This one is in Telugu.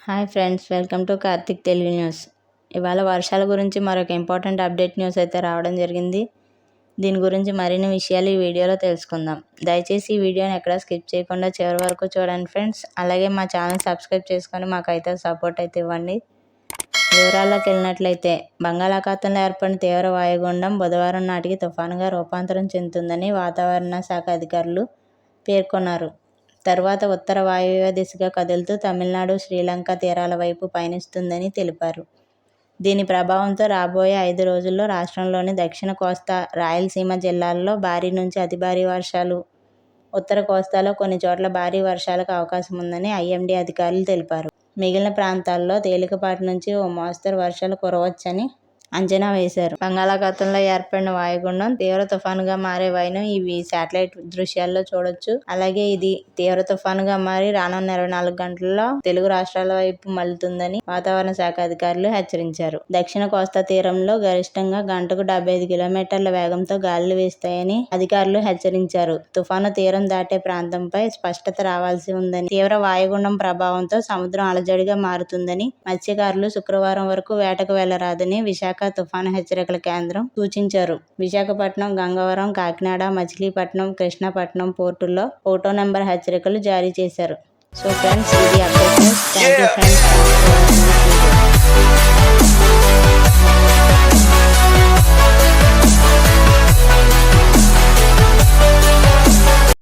Hi friends, welcome to Karthik Telugu news. ఇవాళ వర్షాల గురించి మరొక ఇంపార్టెంట్ అప్డేట్ న్యూస్ అయితే రావడం జరిగింది. దీని గురించి మరిన్ని విషయాలు ఈ వీడియోలో తెలుసుకుందాం. దయచేసి ఈ వీడియోని ఎక్కడా స్కిప్ చేయకుండా చివరి వరకు చూడండి ఫ్రెండ్స్. అలాగే మా ఛానల్ సబ్స్క్రైబ్ చేసుకొని మాకైతే సపోర్ట్ అయితే ఇవ్వండి. వివరాల్లోకి వెళ్ళినట్లయితే, బంగాళాఖాతంలో ఏర్పడిన తీవ్ర వాయుగుండం బుధవారం నాటికి తుఫానుగా రూపాంతరం చెందుతుందని వాతావరణ శాఖ అధికారులు పేర్కొన్నారు. తర్వాత ఉత్తర వాయువ్య దిశగా కదులుతూ తమిళనాడు, శ్రీలంక తీరాల వైపు పయనిస్తుందని తెలిపారు. దీని ప్రభావంతో రాబోయే 5 రోజుల్లో రాష్ట్రంలోని దక్షిణ కోస్తా, రాయలసీమ జిల్లాల్లో భారీ నుంచి అతి భారీ వర్షాలు, ఉత్తర కోస్తాలో కొన్ని చోట్ల భారీ వర్షాలకు అవకాశం ఉందని ఐఎండీ అధికారులు తెలిపారు. మిగిలిన ప్రాంతాల్లో తేలికపాటి నుంచి ఓ మోస్తరు వర్షాలు కురవచ్చని అంచనా వేశారు. బంగాళాఖాతంలో ఏర్పడిన వాయుగుండం తీవ్ర తుఫానుగా మారే వైనం ఇవి శాటిలైట్ దృశ్యాల్లో చూడొచ్చు. అలాగే ఇది తీవ్ర తుఫానుగా మారి రానున్న 24 గంటల్లో తెలుగు రాష్ట్రాల వైపు మళ్లుతుందని వాతావరణ శాఖ అధికారులు హెచ్చరించారు. దక్షిణ కోస్తా తీరంలో గరిష్టంగా గంటకు 75 కిలోమీటర్ల వేగంతో గాలులు వీస్తాయని అధికారులు హెచ్చరించారు. తుఫాను తీరం దాటే ప్రాంతంపై స్పష్టత రావాల్సి ఉందని, తీవ్ర వాయుగుండం ప్రభావంతో సముద్రం అలజడిగా మారుతుందని, మత్స్యకారులు శుక్రవారం వరకు వేటకు వెళ్లరాదని విశాఖ తుఫాను హెచ్చరికల కేంద్రం సూచించారు. విశాఖపట్నం, గంగవరం, కాకినాడ, మచిలీపట్నం, కృష్ణపట్నం పోర్టుల్లో 1వ నెంబర్ హెచ్చరికలు జారీ చేశారు. సో ఫ్రెండ్స్, ఇది అప్డేట్. Thank you friends.